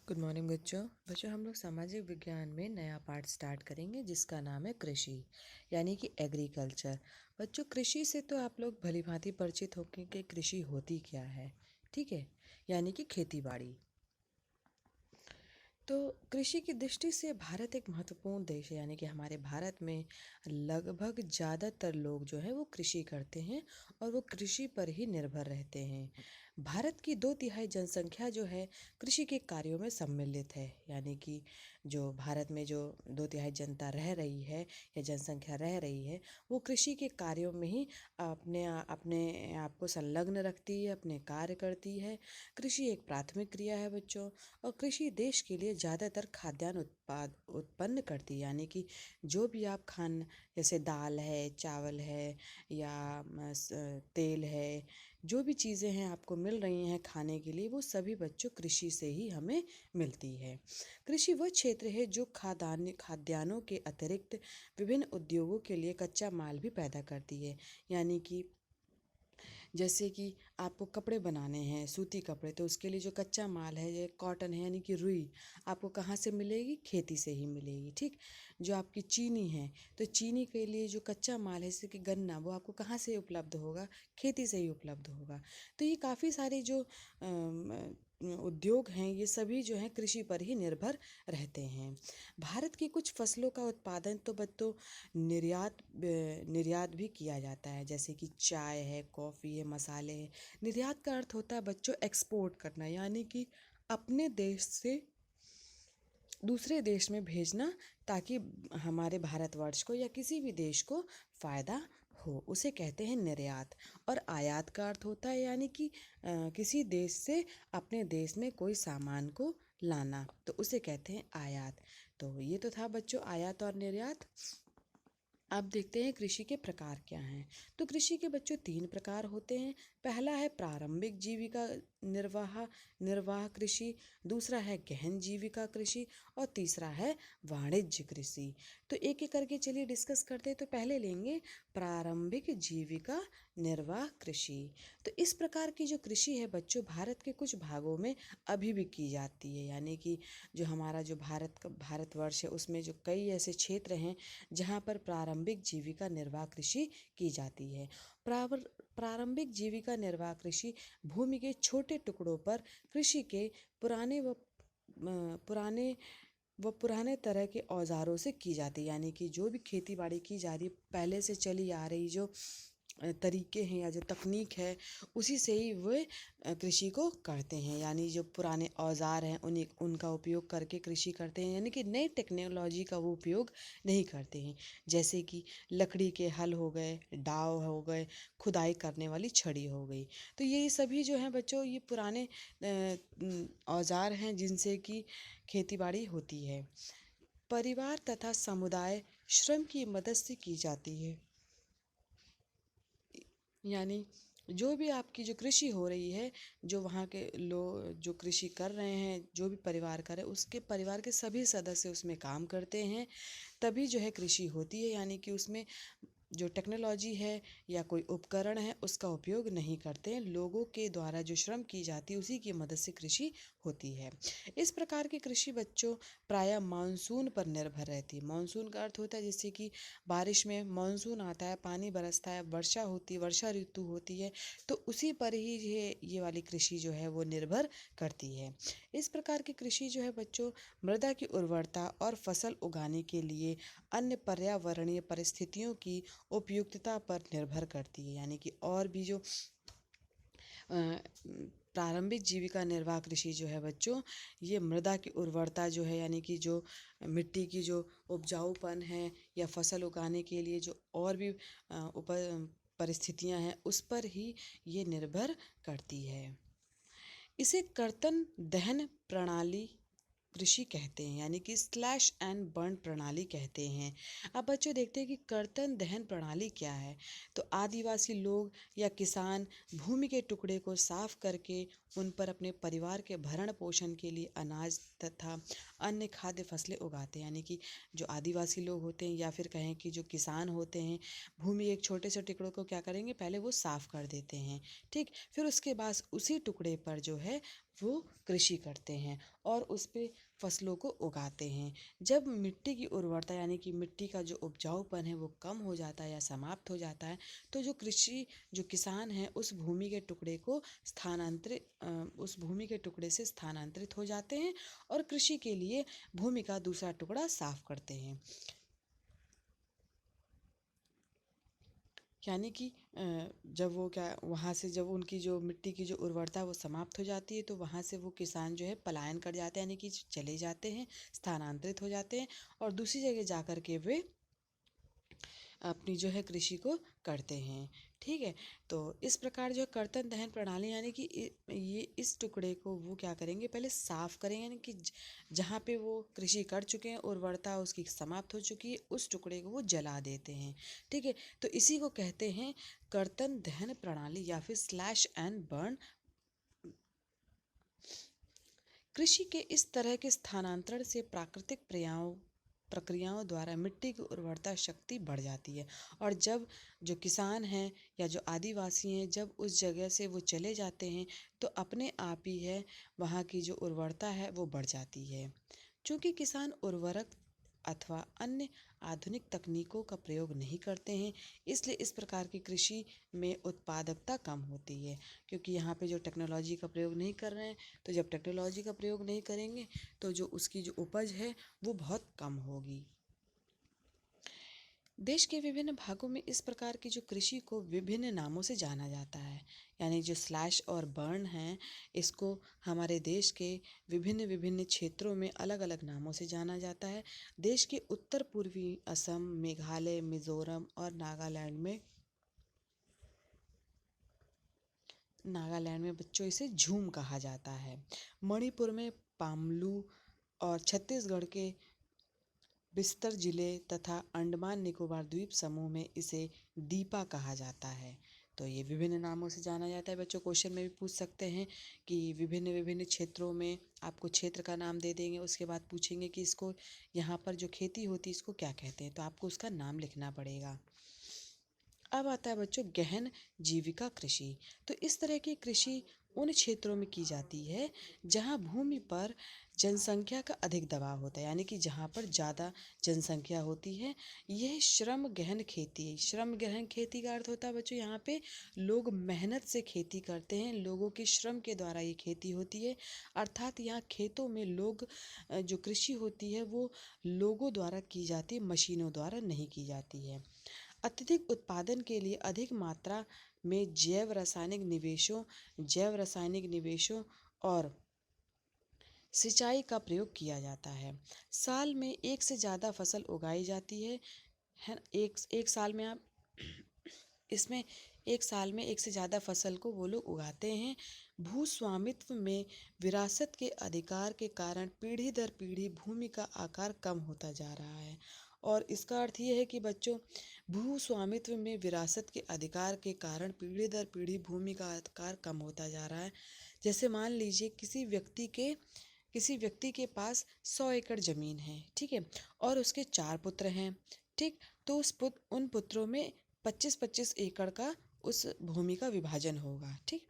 Good morning बच्चों। हम लोग सामाजिक विज्ञान में नया पाठ स्टार्ट करेंगे जिसका नाम है कृषि यानी कि एग्रीकल्चर। बच्चों, कृषि से तो आप लोग भली भांति परिचित होंगे कि कृषि होती क्या है। ठीक है, यानी कि खेती बाड़ी। तो कृषि की दृष्टि से भारत एक महत्वपूर्ण देश है, यानी कि हमारे भारत में लगभग ज़्यादातर लोग जो है वो कृषि करते हैं और वो कृषि पर ही निर्भर रहते हैं। भारत की 2/3 जनसंख्या जो है कृषि के कार्यों में सम्मिलित है, यानी कि जो भारत में जो 2/3 जनता रह रही है या जनसंख्या रह रही है वो कृषि के कार्यों में ही अपने आप को संलग्न रखती है, अपने कार्य करती है। कृषि एक प्राथमिक क्रिया है बच्चों, और कृषि देश के लिए ज़्यादातर खाद्यान्न उत्पाद उत्पन्न करती है, यानी कि जो भी आप खान जैसे दाल है, चावल है या तेल है, जो भी चीज़ें हैं आपको मिल रही हैं खाने के लिए, वो सभी बच्चों कृषि से ही हमें मिलती है। कृषि वह क्षेत्र है जो खाद्यान्नों के अतिरिक्त विभिन्न उद्योगों के लिए कच्चा माल भी पैदा करती है। यानी कि जैसे कि आपको कपड़े बनाने हैं, सूती कपड़े, तो उसके लिए जो कच्चा माल है, ये कॉटन है यानी कि रुई, आपको कहाँ से मिलेगी? खेती से ही मिलेगी। ठीक। जो आपकी चीनी है, तो चीनी के लिए जो कच्चा माल है जैसे कि गन्ना, वो आपको कहाँ से उपलब्ध होगा? खेती से ही उपलब्ध होगा। तो ये काफ़ी सारे जो उद्योग हैं, ये सभी जो हैं कृषि पर ही निर्भर रहते हैं। भारत की कुछ फसलों का उत्पादन तो बच्चों निर्यात भी किया जाता है, जैसे कि चाय है, कॉफ़ी है, मसाले हैं। निर्यात का अर्थ होता है बच्चों एक्सपोर्ट करना, यानी कि अपने देश से दूसरे देश में भेजना, ताकि हमारे भारतवर्ष को या किसी भी देश को फ़ायदा हो, उसे कहते हैं निर्यात। और आयात का अर्थ होता है यानी कि किसी देश से अपने देश में कोई सामान को लाना, तो उसे कहते हैं आयात। तो ये तो था बच्चों आयात और निर्यात। अब देखते हैं कृषि के प्रकार क्या हैं। तो कृषि के बच्चों 3 प्रकार होते हैं। पहला है प्रारंभिक जीविका निर्वाह निर्वाह कृषि, दूसरा है गहन जीविका कृषि, और तीसरा है वाणिज्य कृषि। तो एक एक करके चलिए डिस्कस करते हैं। तो पहले लेंगे प्रारंभिक जीविका निर्वाह कृषि। तो इस प्रकार की जो कृषि है बच्चों भारत के कुछ भागों में अभी भी की जाती है, यानी कि जो हमारा जो भारतवर्ष है उसमें जो कई ऐसे क्षेत्र हैं जहाँ पर प्रारंभिक जीविका निर्वाह कृषि की जाती है। प्रारंभिक जीविका निर्वाह कृषि भूमि के छोटे टुकड़ों पर कृषि के पुराने व पुराने पुराने तरह के औजारों से की जाती है, यानी कि जो भी खेती बाड़ी की जा रही पहले से चली आ रही जो तरीके हैं या जो तकनीक है, उसी से ही वे कृषि को करते हैं। यानी जो पुराने औजार हैं उनका उपयोग करके कृषि करते हैं, यानी कि नई टेक्नोलॉजी का वो उपयोग नहीं करते हैं। जैसे कि लकड़ी के हल हो गए, दाव हो गए, खुदाई करने वाली छड़ी हो गई। तो ये सभी जो हैं बच्चों ये पुराने औजार हैं जिनसे कि खेती बाड़ी होती है। परिवार तथा समुदाय श्रम की मदद से की जाती है, यानी जो भी आपकी जो कृषि हो रही है, जो वहाँ के लोग जो कृषि कर रहे हैं, जो भी परिवार करे उसके परिवार के सभी सदस्य उसमें काम करते हैं, तभी जो है कृषि होती है। यानी कि उसमें जो टेक्नोलॉजी है या कोई उपकरण है उसका उपयोग नहीं करते हैं। लोगों के द्वारा जो श्रम की जाती है उसी की मदद से कृषि होती है। इस प्रकार की कृषि बच्चों प्रायः मानसून पर निर्भर रहती है। मानसून का अर्थ होता है जैसे कि बारिश में मानसून आता है, पानी बरसता है, वर्षा होती है, वर्षा ऋतु होती है, तो उसी पर ही ये वाली कृषि जो है वो निर्भर करती है। इस प्रकार की कृषि जो है बच्चों मृदा की उर्वरता और फसल उगाने के लिए अन्य पर्यावरणीय परिस्थितियों की उपयुक्तता पर निर्भर करती है। यानी कि और भी जो प्रारंभिक जीविका निर्वाह कृषि जो है बच्चों, ये मृदा की उर्वरता जो है, यानी कि जो मिट्टी की जो उपजाऊपन है या फसल उगाने के लिए जो और भी परिस्थितियां हैं उस पर ही ये निर्भर करती है। इसे कर्तन दहन प्रणाली कृषि कहते हैं, यानी कि स्लैश एंड बर्न प्रणाली कहते हैं। अब बच्चों देखते हैं कि कर्तन दहन प्रणाली क्या है। तो आदिवासी लोग या किसान भूमि के टुकड़े को साफ करके उन पर अपने परिवार के भरण पोषण के लिए अनाज तथा अन्य खाद्य फसलें उगाते हैं। यानी कि जो आदिवासी लोग होते हैं या फिर कहें कि जो किसान होते हैं, भूमि एक छोटे से टुकड़ों को क्या करेंगे, पहले वो साफ कर देते हैं। ठीक। फिर उसके बाद उसी टुकड़े पर जो है वो कृषि करते हैं और उस पे फसलों को उगाते हैं। जब मिट्टी की उर्वरता यानी कि मिट्टी का जो उपजाऊपन है वो कम हो जाता है या समाप्त हो जाता है, तो जो किसान है उस भूमि के टुकड़े को उस भूमि के टुकड़े से स्थानांतरित हो जाते हैं और कृषि के लिए भूमि का दूसरा टुकड़ा साफ करते हैं। यानी कि जब वो क्या वहाँ से जब उनकी जो मिट्टी की जो उर्वरता वो समाप्त हो जाती है, तो वहाँ से वो किसान जो है पलायन कर जाते हैं, यानी कि चले जाते हैं, स्थानांतरित हो जाते हैं और दूसरी जगह जा कर के वे अपनी जो है कृषि को करते हैं। ठीक है, तो इस प्रकार जो है कर्तन दहन प्रणाली यानी कि ये इस टुकड़े को वो क्या करेंगे, पहले साफ करेंगे, यानी कि जहाँ पे वो कृषि कर चुके हैं, उर्वरता उसकी समाप्त हो चुकी है, उस टुकड़े को वो जला देते हैं। ठीक है, तो इसी को कहते हैं कर्तन दहन प्रणाली या फिर स्लैश एंड बर्न। कृषि के इस तरह के स्थानांतरण से प्राकृतिक प्रक्रियाओं द्वारा मिट्टी की उर्वरता शक्ति बढ़ जाती है और जब जो किसान हैं या जो आदिवासी हैं जब उस जगह से वो चले जाते हैं, तो अपने आप ही है वहाँ की जो उर्वरता है वो बढ़ जाती है। चूँकि किसान उर्वरक अथवा अन्य आधुनिक तकनीकों का प्रयोग नहीं करते हैं, इसलिए इस प्रकार की कृषि में उत्पादकता कम होती है, क्योंकि यहाँ पे जो टेक्नोलॉजी का प्रयोग नहीं कर रहे हैं। तो जब टेक्नोलॉजी का प्रयोग नहीं करेंगे तो जो उसकी जो उपज है वो बहुत कम होगी। देश के विभिन्न भागों में इस प्रकार की जो कृषि को विभिन्न नामों से जाना जाता है, यानी जो स्लैश और बर्न है, इसको हमारे देश के विभिन्न विभिन्न क्षेत्रों में अलग अलग नामों से जाना जाता है। देश के उत्तर पूर्वी असम, मेघालय, मिजोरम और नागालैंड में बच्चों इसे झूम कहा जाता है। मणिपुर में पामलू और छत्तीसगढ़ के बिस्तर जिले तथा अंडमान निकोबार द्वीप समूह में इसे दीपा कहा जाता है। तो ये विभिन्न नामों से जाना जाता है। बच्चों क्वेश्चन में भी पूछ सकते हैं कि विभिन्न विभिन्न क्षेत्रों में आपको क्षेत्र का नाम दे देंगे, उसके बाद पूछेंगे कि इसको यहाँ पर जो खेती होती है इसको क्या कहते हैं, तो आपको उसका नाम लिखना पड़ेगा। अब आता है बच्चों गहन जीविका कृषि। तो इस तरह की कृषि उन क्षेत्रों में की जाती है जहां भूमि पर जनसंख्या का अधिक दबाव होता है, यानी कि जहां पर ज़्यादा जनसंख्या होती है। यह श्रम गहन खेती है। श्रम गहन खेती का अर्थ होता है बच्चों यहाँ पे लोग मेहनत से खेती करते हैं, लोगों के श्रम के द्वारा ये खेती होती है। अर्थात यहाँ खेतों में जो कृषि होती है वो लोगों द्वारा की जाती है, मशीनों द्वारा नहीं की जाती है। अत्यधिक उत्पादन के लिए अधिक मात्रा में जैव रासायनिक निवेशों और सिंचाई का प्रयोग किया जाता है। साल में एक से ज़्यादा फसल उगाई जाती है ना? एक साल में आप इसमें एक साल में एक से ज़्यादा फसल को वो लोग उगाते हैं। भूस्वामित्व में विरासत के अधिकार के कारण पीढ़ी दर पीढ़ी भूमि का आकार कम होता जा रहा है। और इसका अर्थ ये है कि बच्चों भूस्वामित्व में विरासत के अधिकार के कारण पीढ़ी दर पीढ़ी भूमि का आकार कम होता जा रहा है। जैसे मान लीजिए किसी व्यक्ति के पास 100 एकड़ ज़मीन है, ठीक है, और उसके 4 पुत्र हैं, ठीक। तो उन पुत्रों में 25-25 एकड़ का उस भूमि का विभाजन होगा, ठीक।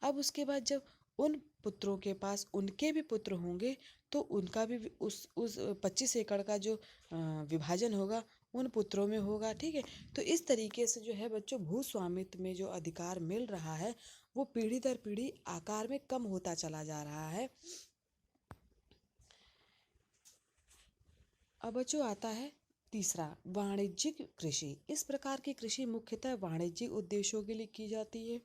अब उसके बाद जब उन पुत्रों के पास उनके भी पुत्र होंगे तो उनका भी उस 25 एकड़ का जो विभाजन होगा उन पुत्रों में होगा, ठीक है। तो इस तरीके से जो है बच्चों भूस्वामित्व में जो अधिकार मिल रहा है वो पीढ़ी दर पीढ़ी आकार में कम होता चला जा रहा है। अब बच्चों आता है तीसरा वाणिज्यिक कृषि। इस प्रकार की कृषि मुख्यतः वाणिज्यिक उद्देश्यों के लिए की जाती है।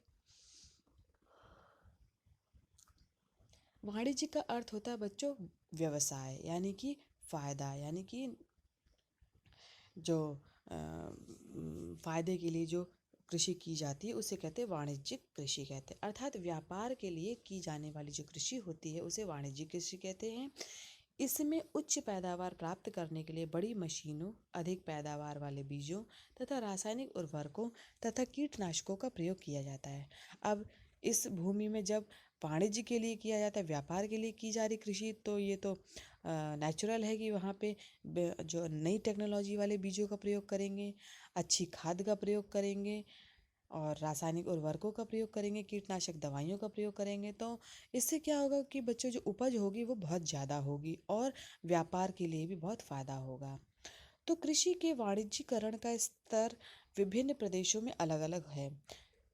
वाणिज्य का अर्थ होता है बच्चों व्यवसाय, यानी कि फायदा, यानी कि जो फायदे के लिए जो कृषि की जाती है उसे कहते हैं वाणिज्यिक कृषि कहते हैं। अर्थात व्यापार के लिए की जाने वाली जो कृषि होती है उसे वाणिज्यिक कृषि कहते हैं। इसमें उच्च पैदावार प्राप्त करने के लिए बड़ी मशीनों, अधिक पैदावार वाले बीजों तथा रासायनिक उर्वरकों तथा कीटनाशकों का प्रयोग किया जाता है। अब इस भूमि में जब वाणिज्य के लिए किया जाता है, व्यापार के लिए की जा रही कृषि, तो ये तो नेचुरल है कि वहाँ पे जो नई टेक्नोलॉजी वाले बीजों का प्रयोग करेंगे, अच्छी खाद का प्रयोग करेंगे, और रासायनिक उर्वरकों का प्रयोग करेंगे, कीटनाशक दवाइयों का प्रयोग करेंगे, तो इससे क्या होगा कि बच्चों जो उपज होगी वो बहुत ज़्यादा होगी और व्यापार के लिए भी बहुत फ़ायदा होगा। तो कृषि के वाणिज्यीकरण का स्तर विभिन्न प्रदेशों में अलग अलग है।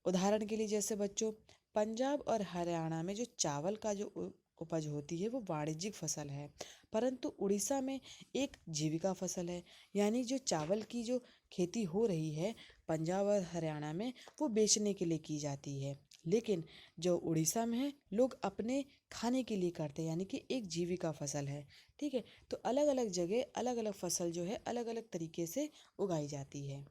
उदाहरण के लिए जैसे बच्चों, पंजाब और हरियाणा में जो चावल का जो उपज होती है वो वाणिज्यिक फसल है, परंतु उड़ीसा में एक जीविका फसल है। यानी जो चावल की जो खेती हो रही है पंजाब और हरियाणा में, वो बेचने के लिए की जाती है, लेकिन जो उड़ीसा में है लोग अपने खाने के लिए करते हैं, यानी कि एक जीविका फसल है। ठीक है, तो अलग अलग जगह अलग अलग फसल जो है अलग अलग तरीके से उगाई जाती है।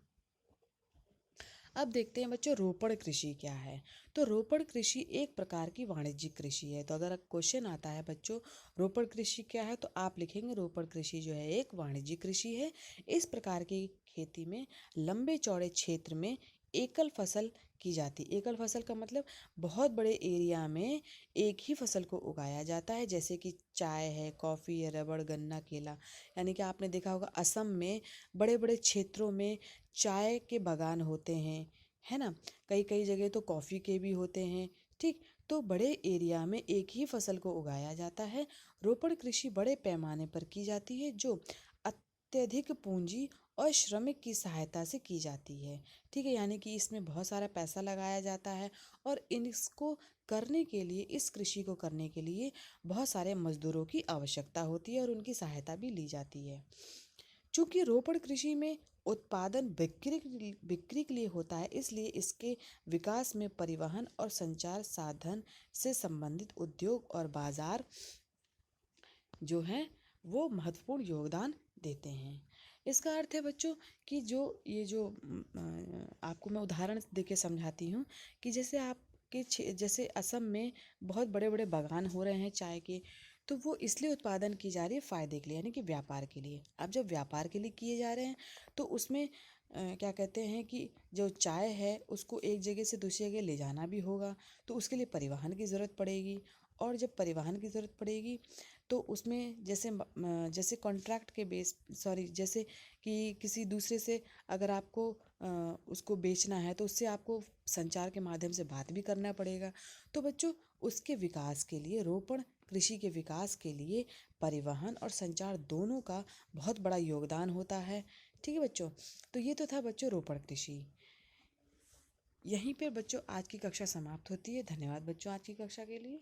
अब देखते हैं बच्चों रोपण कृषि क्या है। तो रोपण कृषि एक प्रकार की वाणिज्यिक कृषि है। तो अगर क्वेश्चन आता है बच्चों रोपण कृषि क्या है, तो आप लिखेंगे रोपण कृषि जो है एक वाणिज्यिक कृषि है। इस प्रकार की खेती में लंबे चौड़े क्षेत्र में एकल फसल की जाती। एकल फसल का मतलब बहुत बड़े एरिया में एक ही फसल को उगाया जाता है, जैसे कि चाय है, कॉफ़ी है, रबड़, गन्ना, केला। यानी कि आपने देखा होगा असम में बड़े बड़े क्षेत्रों में चाय के बागान होते हैं, है ना। कई कई जगह तो कॉफ़ी के भी होते हैं। ठीक, तो बड़े एरिया में एक ही फसल को उगाया जाता है। रोपण कृषि बड़े पैमाने पर की जाती है, जो अत्यधिक पूंजी और श्रमिक की सहायता से की जाती है। ठीक है, यानी कि इसमें बहुत सारा पैसा लगाया जाता है और इसको करने के लिए, इस कृषि को करने के लिए बहुत सारे मजदूरों की आवश्यकता होती है और उनकी सहायता भी ली जाती है। चूंकि रोपण कृषि में उत्पादन बिक्री के लिए होता है, इसलिए इसके विकास में परिवहन और संचार साधन से संबंधित उद्योग और बाजार जो हैं वो महत्वपूर्ण योगदान देते हैं। इसका अर्थ है बच्चों कि जो ये जो आपको मैं उदाहरण देके समझाती हूँ कि जैसे आपके जैसे असम में बहुत बड़े बड़े बागान हो रहे हैं चाय के, तो वो इसलिए उत्पादन की जा रही है फ़ायदे के लिए, यानी कि व्यापार के लिए। अब जब व्यापार के लिए किए जा रहे हैं तो उसमें क्या कहते हैं कि जो चाय है उसको एक जगह से दूसरी जगह ले जाना भी होगा, तो उसके लिए परिवहन की ज़रूरत पड़ेगी। और जब परिवहन की ज़रूरत पड़ेगी तो उसमें जैसे कॉन्ट्रैक्ट के बेस सॉरी जैसे कि किसी दूसरे से अगर आपको उसको बेचना है तो उससे आपको संचार के माध्यम से बात भी करना पड़ेगा। तो बच्चों उसके विकास के लिए, रोपण कृषि के विकास के लिए परिवहन और संचार दोनों का बहुत बड़ा योगदान होता है। ठीक है बच्चों, तो ये तो था बच्चों रोपण कृषि। यहीं पे बच्चों आज की कक्षा समाप्त होती है। धन्यवाद बच्चों आज की कक्षा के लिए।